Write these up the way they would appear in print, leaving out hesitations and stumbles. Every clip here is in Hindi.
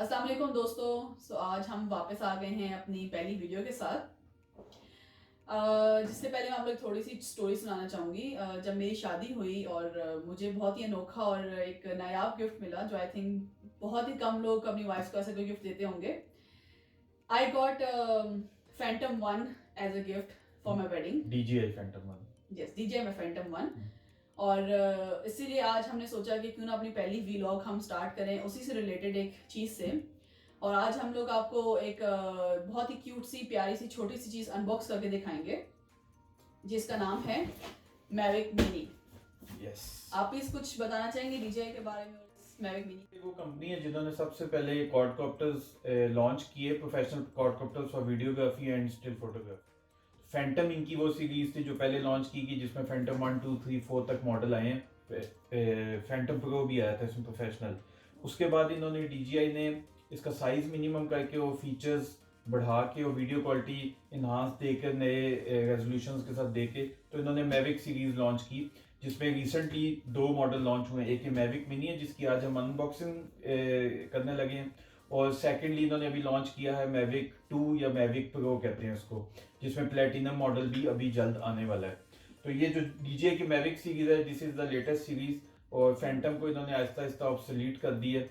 अस्सलाम वालेकुम दोस्तों। आज हम वापस आ गए हैं अपनी पहली वीडियो के साथ। जिससे पहले मैं आप लोग थोड़ी सी स्टोरी सुनाना चाहूँगी। जब मेरी शादी हुई और मुझे बहुत ही अनोखा और एक नायाब गिफ्ट मिला जो आई थिंक बहुत ही कम लोग अपनी वाइफ को ऐसा कोई गिफ्ट देते होंगे। I got Phantom one as a gift for my wedding. DJI Phantom 1। Yes, DJI में फैंटम वन। और इसीलिए आज हमने सोचा कि क्यों ना अपनी पहली वीलॉग हम स्टार्ट करें उसी से रिलेटेड एक चीज़ से। और आज हम लोग आपको एक बहुत ही क्यूट सी प्यारी सी छोटी सी चीज़ अनबॉक्स करके दिखाएंगे जिसका नाम है मैविक मिनी। यस, आप प्लीज कुछ बताना चाहेंगे डीजे के बारे में मैविक मिनी? वो कंपनी है जिन्होंने सबसे पहले क्वाडकॉप्टर्स लॉन्च किए, professional quadcopters for videography and still photography. Phantom इनकी वो सीरीज थी जो पहले लॉन्च की जिसमें फैंटम 1, 2, 3, 4 तक मॉडल आए हैं। फैंटम प्रो भी आया था इसमें प्रोफेशनल। उसके बाद इन्होंने DJI ने इसका साइज मिनिमम करके वो फीचर्स बढ़ा के और वीडियो क्वालिटी इन्हांस देकर नए रेजोल्यूशंस के साथ देके तो इन्होंने मैविक सीरीज लॉन्च की, जिसमें रिसेंटली 2 मॉडल लॉन्च हुए हैं। एक ये मैविक मिनी है जिसकी आज हम अनबॉक्सिंग करने लगे हैं, और सेकेंडली इन्होंने अभी लॉन्च किया है मैविक 2 या मैविक प्रो कहते हैं इसको, जिसमें प्लेटिनम मॉडल भी अभी जल्द आने वाला है। तो ये जो DJI की मैविक सीरीज है, this is the latest series, और फैंटम को इन्होंने आहिस्ता आहिस्ता ऑब्सोलीट कर दी है।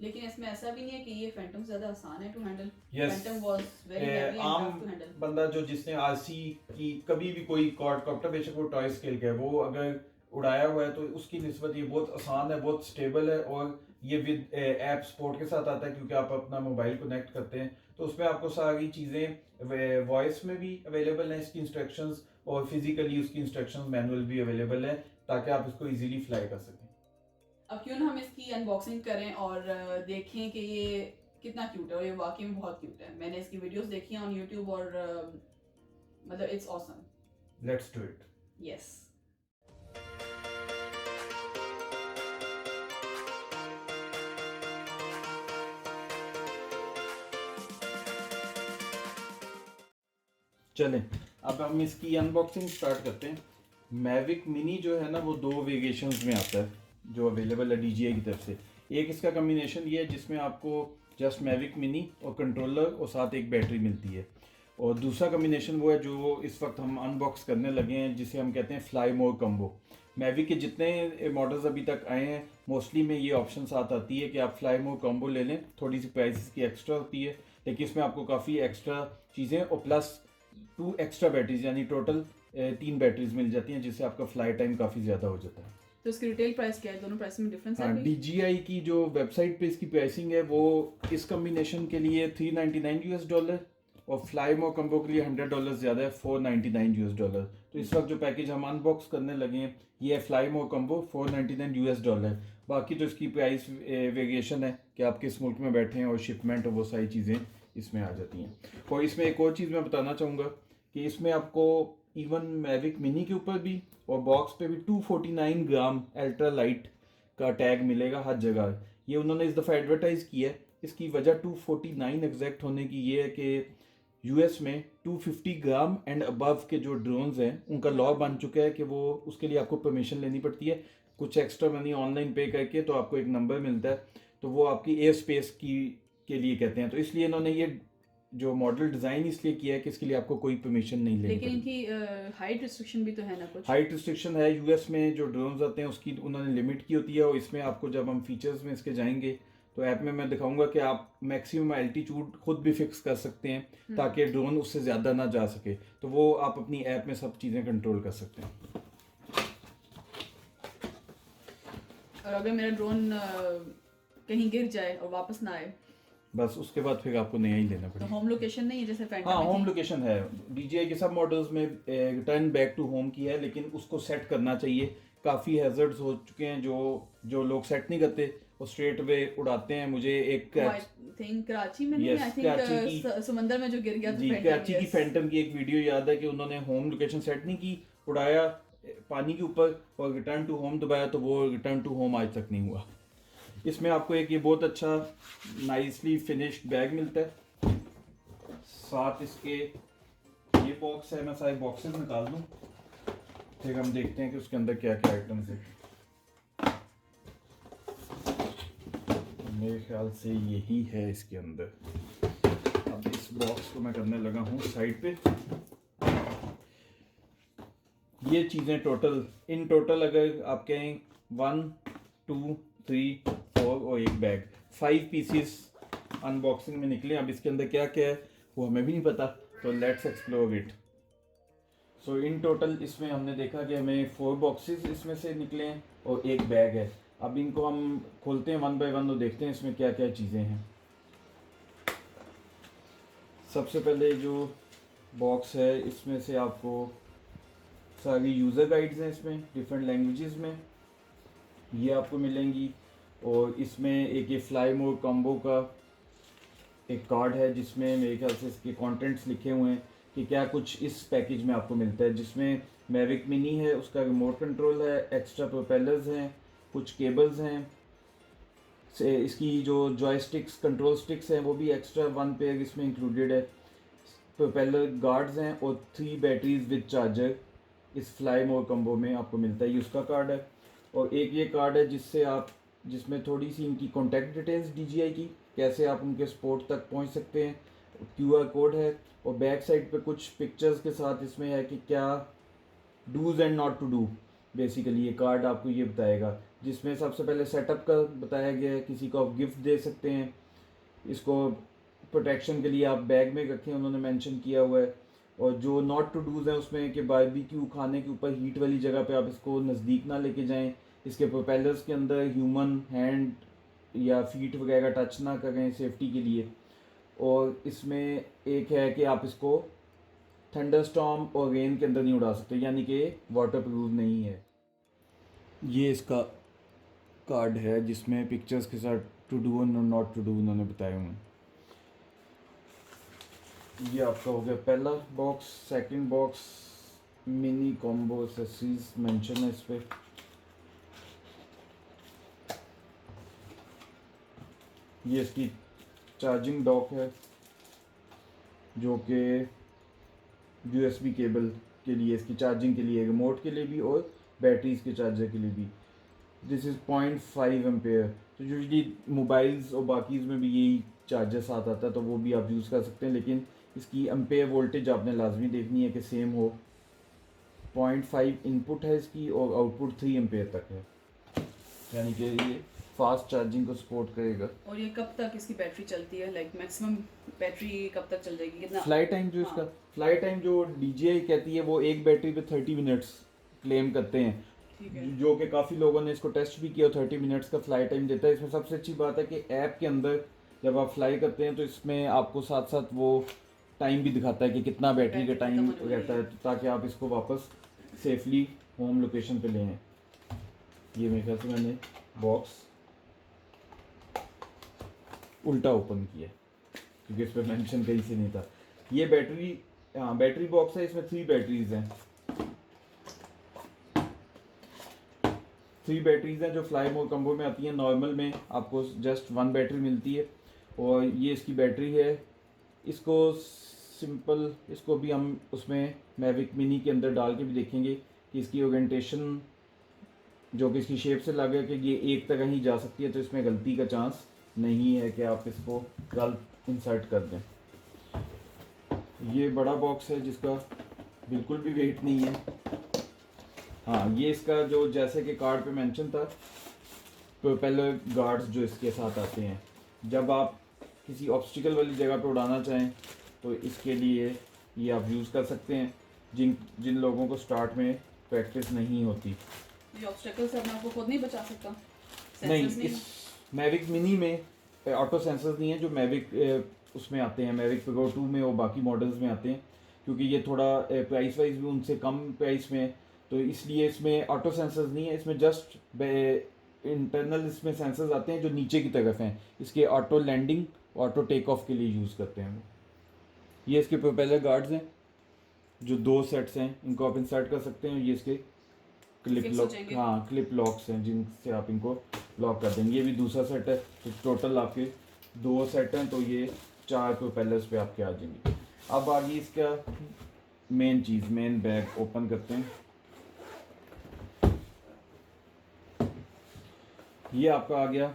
लेकिन इसमें ऐसा भी नहीं है कि ये फैंटम से ज्यादा आसान है to handle. Yes, Phantom was very heavy and um tough to handle. बंदा जो जिसने RC की कभी भी कोई क्वाडकॉप्टर, बेशक वो टॉय स्केल का है, वो अगर उड़ाया हुआ है तो उसकी निस्बत ये बहुत आसान है, बहुत स्टेबल है, और ये विद ऐप सपोर्ट के साथ आता है क्योंकि आप अपना मोबाइल कनेक्ट करते हैं तो उसमें आपको सारी चीज़ें वॉइस में भी अवेलेबल हैं इसकी इंस्ट्रक्शंस, और फिजिकली उसकी इंस्ट्रक्शंस मैनुअल भी अवेलेबल है ताकि आप इसको इजीली फ्लाई कर सकें। अब क्यों ना हम इसकी अनबॉक्सिंग करें और देखें कि ये कितना क्यूट है। और ये वाकई में बहुत क्यूट है। मैंने इसकी वीडियोस देखी हैं ऑन यूट्यूब और मतलब it's awesome. Let's do it. Yes. चलें, अब हम इसकी अनबॉक्सिंग स्टार्ट करते हैं। मैविक मिनी जो है ना वो 2 वेरिएशंस में आता है जो अवेलेबल है DJI की तरफ से। एक इसका कम्बिनेशन ये है जिसमें आपको जस्ट मैविक मिनी और कंट्रोलर और साथ एक बैटरी मिलती है, और दूसरा कम्बिनेशन वो है जो इस वक्त हम अनबॉक्स करने लगे हैं जिसे हम कहते हैं फ्लाई मोर कम्बो। मैविक के जितने मॉडल्स अभी तक आए हैं मोस्टली में ये ऑप्शन साथ आती है कि आप फ्लाई मोर कम्बो ले लें, थोड़ी सी प्राइस की एक्स्ट्रा होती है लेकिन इसमें आपको काफ़ी एक्स्ट्रा चीज़ें और प्लस 2 एक्स्ट्रा बैटरीज यानी टोटल 3 बैटरीज मिल जाती हैं जिससे आपका फ्लाई टाइम काफ़ी ज़्यादा हो जाता है। तो इसकी रिटेल प्राइस क्या है? दोनों प्राइस में डिफरेंस है? हाँ, DJI की जो वेबसाइट पे इसकी प्राइसिंग है वो इस कम्बिनेशन के लिए $399 और फ्लाई मोर कम्बो के लिए $100 ज़्यादा है, $499। तो इस वक्त जो पैकेज हम अनबॉक्स करने लगे हैं ये है फ्लाई मोर कम्बो, $499। बाकी तो इसकी प्राइस वेरिएशन है कि आप किस मुल्क में बैठे हैं और शिपमेंट और वो सारी चीज़ें इसमें आ जाती हैं। और इसमें एक और चीज़ मैं बताना चाहूँगा कि इसमें आपको इवन मैविक मिनी के ऊपर भी और बॉक्स पे भी 249 ग्राम अल्ट्रा लाइट का टैग मिलेगा हर जगह। ये उन्होंने इस दफ़ा एडवर्टाइज किया है। इसकी वजह 249 एग्जैक्ट होने की ये है कि US में 250 ग्राम एंड अबव के जो ड्रोन्स हैं उनका लॉ बन चुका है कि वो उसके लिए आपको परमिशन लेनी पड़ती है, कुछ एक्स्ट्रा मनी ऑनलाइन पे करके तो आपको एक नंबर मिलता है, तो वो आपकी एयर स्पेस की के लिए कहते हैं। तो इसलिए इन्होंने ये जो मॉडल डिज़ाइन इसलिए किया है कि इसके लिए आपको कोई परमिशन नहीं लेनी लेकिन पड़ेगी। इनकी हाइट रिस्ट्रिक्शन भी तो है ना कुछ? हाइट रिस्ट्रिक्शन है, US में जो ड्रोन्स आते हैं उसकी उन्होंने लिमिट की होती है, और इसमें आपको जब हम फीचर्स में इसके जाएंगे तो ऐप में मैं दिखाऊंगा कि आप मैक्सिमम एल्टीट्यूड खुद भी फिक्स कर सकते हैं ताकि ड्रोन उससे ज़्यादा ना जा सके, तो वो आप अपनी ऐप में सब चीज़ें कंट्रोल कर सकते हैं। और अगर मेरा ड्रोन कहीं गिर जाए और वापस ना आए बस उसके बाद फिर आपको नया ही लेना तो पड़ेगा। होम लोकेशन नहीं है जैसे फैंटम हाँ, में होम थी? लोकेशन है। DJI के सब मॉडल्स में रिटर्न बैक टू होम की है, लेकिन उसको सेट करना चाहिए। काफ़ी हैजर्ड्स हो चुके हैं जो लोग सेट नहीं करते और स्ट्रेट वे उड़ाते हैं। मुझे एक आई थिंक कराची में नहीं, Yes, आई कराची की थिंक समंदर में जो गिर गया जी, था कराची की फैंटम। फैंटम की एक वीडियो याद है कि उन्होंने होम लोकेशन सेट नहीं की, उड़ाया पानी के ऊपर और रिटर्न टू होम दबाया तो वो रिटर्न टू होम आज तक नहीं हुआ। इसमें आपको एक ये बहुत अच्छा नाइसली फिनिश्ड बैग मिलता है, साथ इसके ये बॉक्स है। मैं सारे बॉक्सेस निकाल दूं फिर हम देखते हैं कि उसके अंदर क्या क्या आइटम्स है। मेरे ख्याल से यही है इसके अंदर। अब इस बॉक्स को मैं करने लगा हूँ साइड पे। ये चीज़ें इन टोटल अगर आप कहें 1 2 3 4 और एक बैग 5 पीसीस अनबॉक्सिंग में निकले। अब इसके अंदर क्या क्या है वो हमें भी नहीं पता, तो let's explore it. So in total इसमें हमने देखा कि हमें 4 बॉक्सेस इसमें से निकले हैं और एक बैग है। अब इनको हम खोलते हैं 1 बाय 1 और देखते हैं इसमें क्या क्या चीज़ें हैं। सबसे पहले जो बॉक्स है इसमें से आपको सारी यूज़र गाइड्स हैं इसमें डिफरेंट लैंग्वेजेस में, ये आपको मिलेंगी। और इसमें एक ये फ्लाई मोर कॉम्बो का एक कार्ड है जिसमें मेरे ख्याल से इसके कंटेंट्स लिखे हुए हैं कि क्या कुछ इस पैकेज में आपको मिलता है, जिसमें मैविक मिनी है, उसका रिमोट कंट्रोल है, एक्स्ट्रा प्रोपेलर्स हैं, कुछ केबल्स हैं, से इसकी जो जॉयस्टिक्स कंट्रोल स्टिक्स हैं वो भी एक्स्ट्रा 1 पेयर इसमें इंक्लूडेड है, प्रोपेलर गार्ड्स हैं और 3 बैटरीज विद चार्जर इस फ्लाई मोर कम्बो में आपको मिलता है। ये उसका कार्ड है। और एक ये कार्ड है जिसमें थोड़ी सी इनकी कॉन्टैक्ट डिटेल्स DJI की, कैसे आप उनके सपोर्ट तक पहुंच सकते हैं, QR कोड है। और बैक साइड पे कुछ पिक्चर्स के साथ इसमें है कि क्या do's and not to do. Basically ये कार्ड आपको ये बताएगा, जिसमें सबसे पहले सेटअप का बताया गया है, किसी को आप गिफ्ट दे सकते हैं, इसको प्रोटेक्शन के लिए आप बैग में रखें उन्होंने मेंशन किया हुआ है। और जो नॉट टू डूज हैं उसमें कि बारबेक्यू खाने के ऊपर हीट वाली जगह पे आप इसको नज़दीक ना लेके जाएं, इसके प्रोपेलर्स के अंदर ह्यूमन हैंड या फीट वगैरह टच ना करें सेफ्टी के लिए। और इसमें एक है कि आप इसको थंडरस्टॉर्म और रेन के अंदर नहीं उड़ा सकते, यानी कि वाटर प्रूफ नहीं है। ये इसका कार्ड है जिसमें पिक्चर्स के साथ टू डू और नॉट टू डू उन्होंने बताए हुए हैं। ये आपका हो गया पहला box. Second box mini combo accessories mention है इस पे। ये इसकी चार्जिंग डॉक है जो कि USB केबल के लिए, इसकी चार्जिंग के लिए, रिमोट के लिए भी और बैटरीज के चार्जर के लिए भी। This is 0.5 ampere. तो यूजली मोबाइल्स और बाकीज़ में भी यही चार्जर साथ आता है, तो वो भी आप यूज़ कर सकते हैं, लेकिन इसकी एम्पेयर वोल्टेज आपने लाजमी देखनी है कि सेम हो। 0.5 इनपुट है इसकी और आउटपुट 3 एम्पेयर तक है, यानी कि ये फास्ट चार्जिंग को सपोर्ट करेगा। और ये कब तक इसकी बैटरी चलती है, लाइक मैक्सिमम बैटरी कब तक चल जाएगी, कितना? फ्लाई टाइम जो इसका फ्लाई टाइम जो DJI कहती है वो एक बैटरी पे 30 मिनट्स क्लेम करते हैं, ठीक है। जो कि काफ़ी लोगों ने इसको टेस्ट भी किया, 30 मिनट्स का फ्लाई टाइम देता है। इसमें सबसे अच्छी बात है कि ऐप के अंदर जब आप फ्लाई करते हैं तो इसमें आपको साथ साथ वो टाइम भी दिखाता है कि कितना बैटरी का टाइम रहता है, ताकि आप इसको वापस सेफली होम लोकेशन पे ले आएँ। ये मेरे ख्याल से मैंने बॉक्स उल्टा ओपन किया क्योंकि इस पर मेंशन कहीं से नहीं था। ये बैटरी बॉक्स है, इसमें 3 बैटरीज हैं। 3 बैटरीज हैं जो फ्लाई मोर कम्बो में आती हैं। नॉर्मल में आपको जस्ट 1 बैटरी मिलती है और ये इसकी बैटरी है। इसको भी हम उसमें मैविक मिनी के अंदर डाल के भी देखेंगे कि इसकी ओरिएंटेशन जो कि इसकी शेप से लगे कि ये एक तरह ही जा सकती है, तो इसमें गलती का चांस नहीं है कि आप इसको गलत इंसर्ट कर दें। ये बड़ा बॉक्स है जिसका बिल्कुल भी वेट नहीं है। हाँ, ये इसका जो जैसे कि कार्ड पे मेंशन था, प्रोपेलर गार्ड्स जो इसके साथ आते हैं, जब आप किसी ऑब्स्टिकल वाली जगह पर उड़ाना चाहें तो इसके लिए ये आप यूज़ कर सकते हैं, जिन लोगों को स्टार्ट में प्रैक्टिस नहीं होती। ये ऑब्स्टेकल से अपने आप को खुद नहीं बचा सकता? नहीं, सेंसर्स इस मैविक मिनी में ऑटो सेंसर्स नहीं है जो मैविक उसमें आते हैं, मैविक प्रो 2 में और बाकी मॉडल्स में आते हैं, क्योंकि ये थोड़ा प्राइस वाइज भी उनसे कम प्राइस में है, तो इसलिए इसमें ऑटो सेंसर्स नहीं है। इसमें जस्ट इंटरनल इसमें सेंसर्स आते हैं जो नीचे की तरफ हैं, इसके auto landing, auto take off के लिए यूज़ करते हैं। ये इसके प्रोपेलर गार्ड्स हैं जो 2 सेट्स हैं, इनको आप इंसर्ट कर सकते हैं। ये इसके क्लिप लॉक, हाँ क्लिप लॉक्स हैं जिनसे आप इनको लॉक कर देंगे। ये भी दूसरा सेट है, तो टोटल आपके 2 सेट हैं, तो ये 4 प्रोपेलर्स पे आपके आ जाएंगे। अब आगे इसका मेन चीज़, मेन बैग ओपन करते हैं। ये आपका आ गया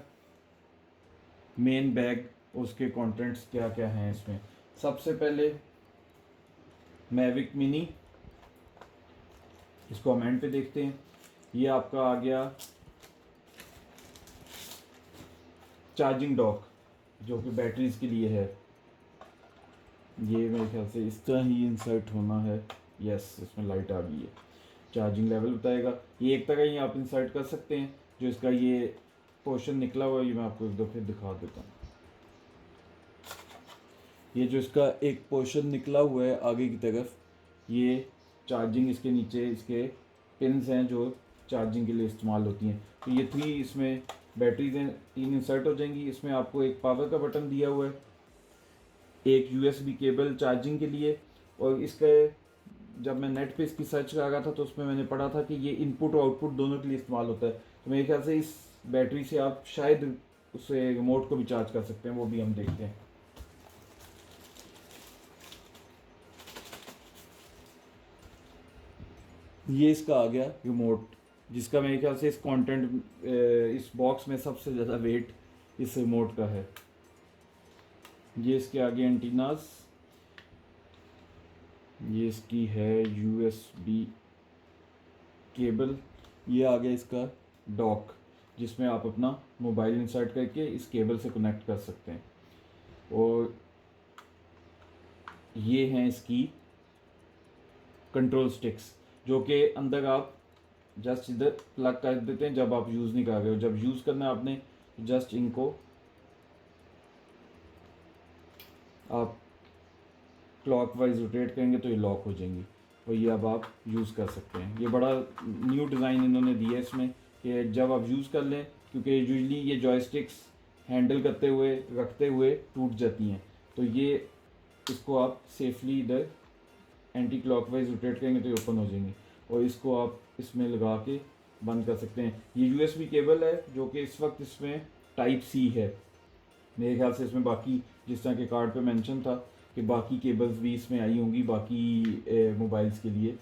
मेन बैग, उसके कंटेंट्स क्या क्या हैं इसमें। सबसे पहले मैविक मिनी, इसको हम एंड पे देखते हैं। ये आपका आ गया चार्जिंग डॉक, जो कि बैटरीज के लिए है। ये मेरे ख्याल से इस तरह ही इंसर्ट होना है। यस, इसमें लाइट आ गई है, चार्जिंग लेवल बताएगा। ये एक तरह ही आप इंसर्ट कर सकते हैं। जो इसका ये पोर्शन निकला हुआ है, ये मैं आपको एक दफ़े दिखा देता हूँ। ये जो इसका एक पोर्शन निकला हुआ है आगे की तरफ, ये चार्जिंग, इसके नीचे इसके पिन्स हैं जो चार्जिंग के लिए इस्तेमाल होती हैं। तो ये 3 इसमें बैटरीज हैं, 3 इंसर्ट हो जाएंगी। इसमें आपको एक पावर का बटन दिया हुआ है, एक यूएसबी केबल चार्जिंग के लिए। और इसके जब मैं नेट पे इसकी सर्च कर रहा था तो उसमें मैंने पढ़ा था कि ये इनपुट और आउटपुट दोनों के लिए इस्तेमाल होता है। तो मेरे ख्याल से इस बैटरी से आप शायद उसे रिमोट को भी चार्ज कर सकते हैं, वो भी हम देखते हैं। ये इसका आ गया रिमोट, जिसका मेरे ख्याल से इस कंटेंट इस बॉक्स में सबसे ज़्यादा वेट इस रिमोट का है। ये इसके आगे एंटीनास, ये इसकी है यूएसबी केबल, ये आ गया इसका डॉक, जिसमें आप अपना मोबाइल इंसर्ट करके इस केबल से कनेक्ट कर सकते हैं। और ये हैं इसकी कंट्रोल स्टिक्स, जो कि अंदर आप जस्ट इधर प्लग कर देते हैं जब आप यूज़ नहीं कर रहे हो। जब यूज़ करना है आपने, जस्ट इनको आप क्लॉक वाइज रोटेट करेंगे तो ये लॉक हो जाएंगी, और ये अब आप यूज़ कर सकते हैं। ये बड़ा न्यू डिज़ाइन इन्होंने दिया है इसमें, कि जब आप यूज़ कर लें, क्योंकि यूजली ये जॉयस्टिक्स हैंडल करते हुए रखते हुए टूट जाती हैं, तो ये इसको आप सेफली इधर एंटी क्लॉकवाइज रोटेट करेंगे तो ये ओपन हो जाएंगी, और इसको आप इसमें लगा के बंद कर सकते हैं। ये यूएसबी केबल है जो कि इस वक्त इसमें टाइप सी है। मेरे ख्याल से इसमें बाकी, जिस तरह के कार्ड पे मेंशन था कि बाकी केबल्स भी इसमें आई होंगी बाकी मोबाइल्स के लिए,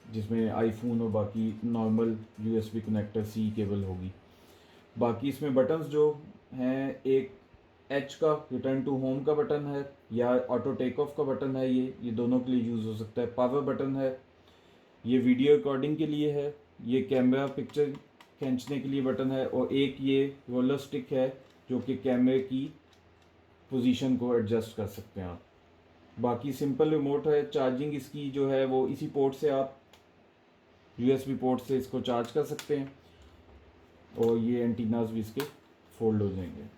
जिसमें आईफोन और बाकी normal USB connector C cable होगी। बाकी इसमें बटन्स जो हैं, एक एच का रिटर्न टू होम का बटन है, या ऑटो टेक ऑफ का बटन है। ये दोनों के लिए यूज़ हो सकता है। पावर बटन है, ये वीडियो रिकॉर्डिंग के लिए है। ये कैमरा पिक्चर खींचने के लिए बटन है। और एक ये रोलर स्टिक है, जो कि कैमरे की पोजीशन को एडजस्ट कर सकते हैं आप। बाकी सिंपल रिमोट है। चार्जिंग इसकी जो है वो इसी पोर्ट से, आप यूएसबी पोर्ट से इसको चार्ज कर सकते हैं। और ये एंटीनास भी इसके फोल्ड हो जाएंगे।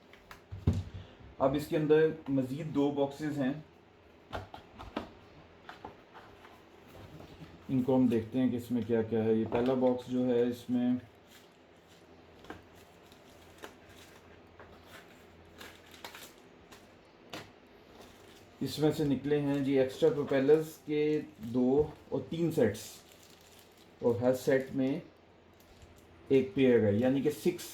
अब इसके अंदर मज़ीद 2 बॉक्सेस हैं, इनको हम देखते हैं कि इसमें क्या क्या है। ये पहला बॉक्स जो है, इसमें से निकले हैं जी एक्स्ट्रा प्रोपेलर्स के 2 और 3 सेट्स, और हर सेट में एक पेयर है, यानी कि 6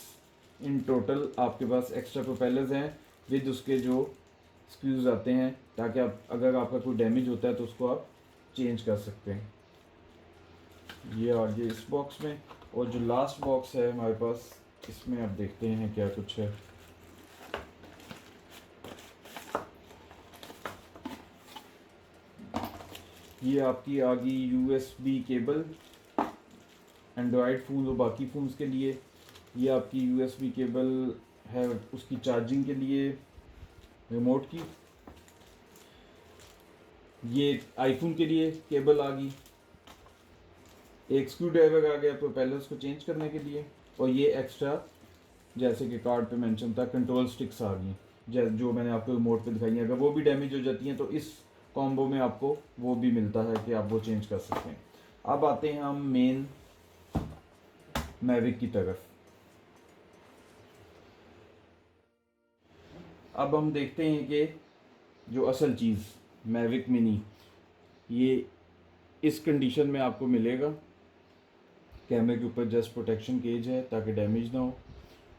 इन टोटल आपके पास एक्स्ट्रा प्रोपेलर्स हैं, विद उसके जो स्क्रूज आते हैं, ताकि आप अगर आपका कोई डैमेज होता है तो उसको आप चेंज कर सकते हैं। ये आ गया इस बॉक्स में। और जो लास्ट बॉक्स है हमारे पास, इसमें आप देखते हैं क्या कुछ है। ये आपकी आ गई यूएसबी केबल एंड्रॉयड फ़ोन और बाकी फ़ोन्स के लिए। ये आपकी यूएसबी केबल है उसकी चार्जिंग के लिए, रिमोट की। ये आईफोन के लिए केबल आ गई। एक स्क्रू ड्राइवर आ गया प्रोपेलर्स को चेंज करने के लिए। और ये एक्स्ट्रा, जैसे कि कार्ड पे मेंशन था, कंट्रोल स्टिक्स आ गई, जो मैंने आपको रिमोट पे दिखाई है। अगर वो भी डैमेज हो जाती हैं तो इस कॉम्बो में आपको वो भी मिलता है कि आप वो चेंज कर सकते हैं। अब आते हैं हम मेन मैविक की तरफ। अब हम देखते हैं कि जो असल चीज़ मैविक मिनी, ये इस कंडीशन में आपको मिलेगा। कैमरे के ऊपर जस्ट प्रोटेक्शन केज है ताकि डैमेज ना हो,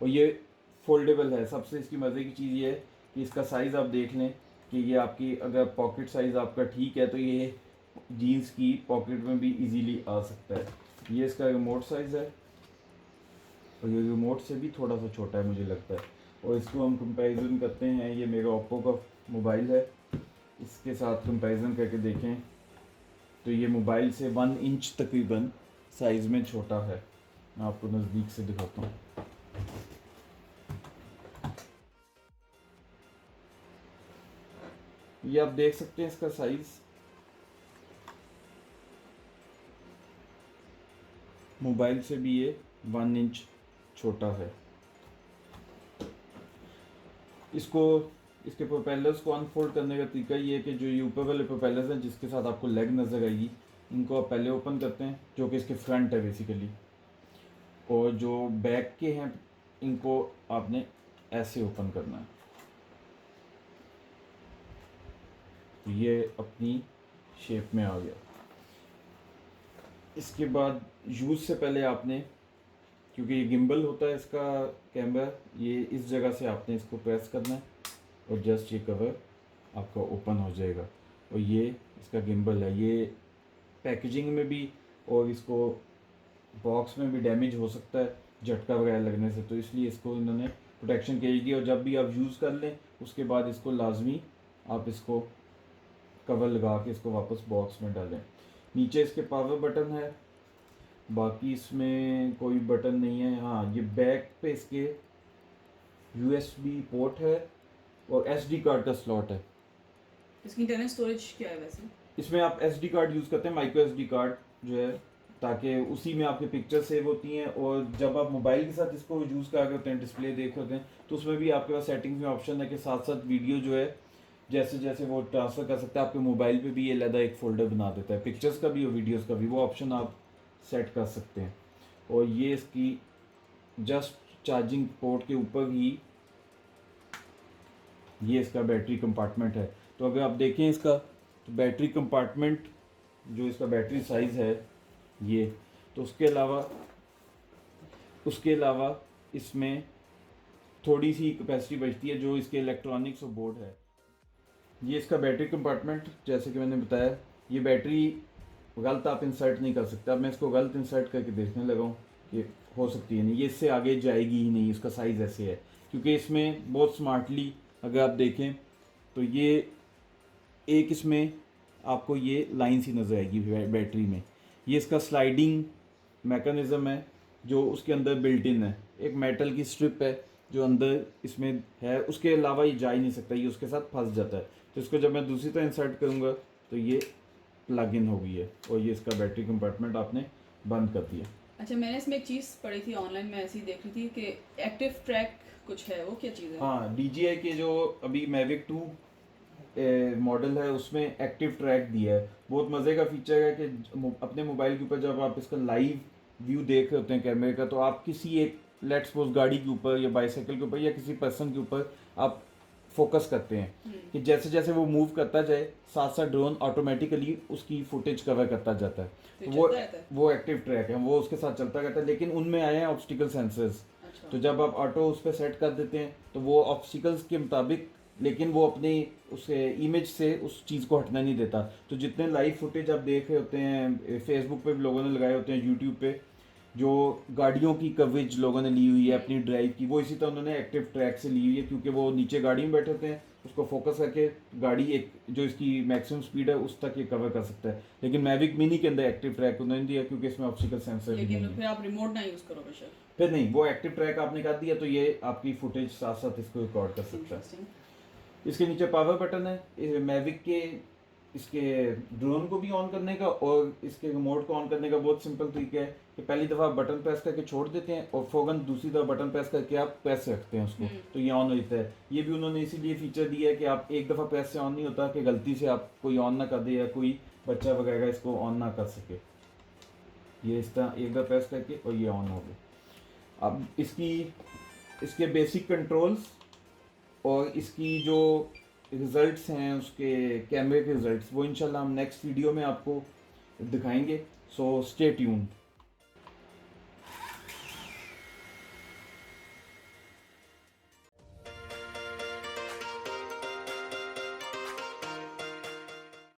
और ये फोल्डेबल है। सबसे इसकी मज़े की चीज़ ये है कि इसका साइज़ आप देख लें कि ये आपकी, अगर पॉकेट साइज़ आपका ठीक है तो ये जीन्स की पॉकेट में भी इजीली आ सकता है। ये इसका रिमोट साइज़ है, और ये रिमोट से भी थोड़ा सा छोटा है मुझे लगता है। और इसको हम कंपैरिजन करते हैं। ये मेरा ओप्पो का मोबाइल है, इसके साथ कंपैरिजन करके देखें तो ये मोबाइल से 1 इंच तकरीबन साइज़ में छोटा है। मैं आपको नज़दीक से दिखाता हूँ। ये आप देख सकते हैं इसका साइज़, मोबाइल से भी ये 1 इंच छोटा है। इसको इसके प्रोपेलर्स को अनफोल्ड करने का तरीका ये है कि जो ये ऊपर वाले प्रोपेलर्स हैं जिसके साथ आपको लेग नज़र आएगी, इनको आप पहले ओपन करते हैं, जो कि इसके फ्रंट है बेसिकली, और जो बैक के हैं इनको आपने ऐसे ओपन करना है। तो ये अपनी शेप में आ गया। इसके बाद यूज़ से पहले आपने, क्योंकि ये गिम्बल होता है इसका कैमरा, ये इस जगह से आपने इसको प्रेस करना है और जस्ट ये कवर आपका ओपन हो जाएगा। और ये इसका गिम्बल है, ये पैकेजिंग में भी और इसको बॉक्स में भी डैमेज हो सकता है झटका वगैरह लगने से, तो इसलिए इसको इन्होंने प्रोटेक्शन की गई। और जब भी आप यूज़ कर लें उसके बाद इसको लाजमी आप इसको कवर लगा के इसको वापस बॉक्स में डालें। नीचे इसके पावर बटन है, बाकी इसमें कोई बटन नहीं है। हाँ, ये बैक पे इसके USB पोर्ट है और SD कार्ड का स्लॉट है। इसकी इंटरनल स्टोरेज क्या है वैसे? इसमें आप SD कार्ड यूज़ करते हैं, माइक्रो SD कार्ड जो है, ताकि उसी में आपके पिक्चर सेव होती हैं। और जब आप मोबाइल के साथ इसको यूज़ कर रहे होते हैं, डिस्प्ले देख रहे होते हैं, तो उसमें भी आपके पास सेटिंग्स में ऑप्शन है कि साथ साथ वीडियो जो है जैसे जैसे वो ट्रांसफ़र कर सकते हैं, आपके मोबाइल पे भी ये अलग एक फ़ोल्डर बना देता है, पिक्चर्स का भी और वीडियोस का भी, वो ऑप्शन आप सेट कर सकते हैं। और ये इसकी जस्ट चार्जिंग पोर्ट के ऊपर ही ये इसका बैटरी कंपार्टमेंट है। तो अगर आप देखें इसका, तो बैटरी कंपार्टमेंट जो इसका बैटरी साइज़ है ये, तो उसके अलावा इसमें थोड़ी सी कैपेसिटी बचती है जो इसके इलेक्ट्रॉनिक्स और बोर्ड है। ये इसका बैटरी कंपार्टमेंट, जैसे कि मैंने बताया, ये बैटरी गलत आप इंसर्ट नहीं कर सकते। अब मैं इसको गलत इंसर्ट करके देखने लगा हूँ कि हो सकती है नहीं, ये इससे आगे जाएगी ही नहीं, इसका साइज़ ऐसे है। क्योंकि इसमें बहुत स्मार्टली अगर आप देखें तो ये एक इसमें आपको ये लाइन सी नज़र आएगी बैटरी में। ये इसका स्लाइडिंग मैकेनिज़्म है जो उसके अंदर बिल्ट इन है, एक मेटल की स्ट्रिप है जो अंदर इसमें है, उसके अलावा ये जा ही नहीं सकता, ये उसके साथ फंस जाता है। तो इसको जब मैं दूसरी तरह इंसर्ट करूँगा तो ये प्लग इन हो गई है और ये इसका बैटरी कंपार्टमेंट आपने बंद कर दिया। अच्छा, मैंने इसमें एक चीज़ पढ़ी थी ऑनलाइन में, ऐसी देख रही थी कि एक्टिव ट्रैक कुछ है, वो क्या चीज़ है? हाँ, DJI के जो अभी मैविक 2 मॉडल है उसमें एक्टिव ट्रैक दिया है। बहुत मज़े का फीचर है कि अपने मोबाइल के ऊपर जब आप इसका लाइव व्यू देख रहे होते हैं कैमरे का, तो आप किसी एक लेट्स सपोज गाड़ी के ऊपर या बाईसाइकिल के ऊपर या किसी पर्सन के ऊपर आप फोकस करते हैं कि जैसे जैसे वो मूव करता जाए साथ साथ ड्रोन ऑटोमेटिकली उसकी फुटेज कवर करता जाता है। तो वो चलता रहता है? वो एक्टिव ट्रैक है, वो उसके साथ चलता रहता है। लेकिन उनमें आए हैं ऑब्स्टिकल सेंसर्स, अच्छा। तो जब आप ऑटो उस पर सेट कर देते हैं तो वो ऑब्स्टिकल्स के मुताबिक, लेकिन वो अपनी उसे इमेज से उस चीज़ को हटना नहीं देता। तो जितने लाइव फुटेज आप देख रहे होते हैं, फेसबुक पे भी लोगों ने लगाए होते हैं, यूट्यूब पे जो गाड़ियों की कवरेज लोगों ने ली हुई है अपनी ड्राइव की, वो इसी तरह उन्होंने एक्टिव ट्रैक से ली हुई है। क्योंकि वो नीचे गाड़ी में बैठे होते हैं, उसको फोकस करके गाड़ी एक जो इसकी मैक्सिमम स्पीड है उस तक ये कवर कर सकता है। लेकिन मैविक मिनी के अंदर एक्टिव ट्रैक उन्होंने दिया क्योंकि इसमें ऑप्टिकल सेंसर भी नहीं लेकिन है। फिर आप रिमोट ना यूज़ करो बेशक। फिर नहीं, वो एक्टिव ट्रैक आपने कर दिया तो ये आपकी फुटेज साथ साथ इसको रिकॉर्ड कर सकता है। इंटरेस्टिंग। इसके नीचे पावर बटन है मैविक के, इसके ड्रोन को भी ऑन करने का और इसके रिमोट को ऑन करने का बहुत सिंपल तरीका है कि पहली दफ़ा बटन प्रेस करके छोड़ देते हैं और फ़ौरन दूसरी दफ़ा बटन प्रेस करके आप प्रेस रखते हैं उसको, तो ये ऑन होता है। ये भी उन्होंने इसीलिए फीचर दिया है कि आप एक दफ़ा प्रेस से ऑन नहीं होता कि गलती से आप कोई ऑन ना कर दे या कोई बच्चा वगैरह इसको ऑन ना कर सके। ये इस तरह एक दफ़ा प्रेस करके और ये ऑन हो गया। अब इसके बेसिक कंट्रोल्स और इसकी जो रिज़ल्ट्स हैं उसके कैमरे के रिज़ल्ट्स, वो इंशाल्लाह हम नेक्स्ट वीडियो में आपको दिखाएंगे। So stay tuned.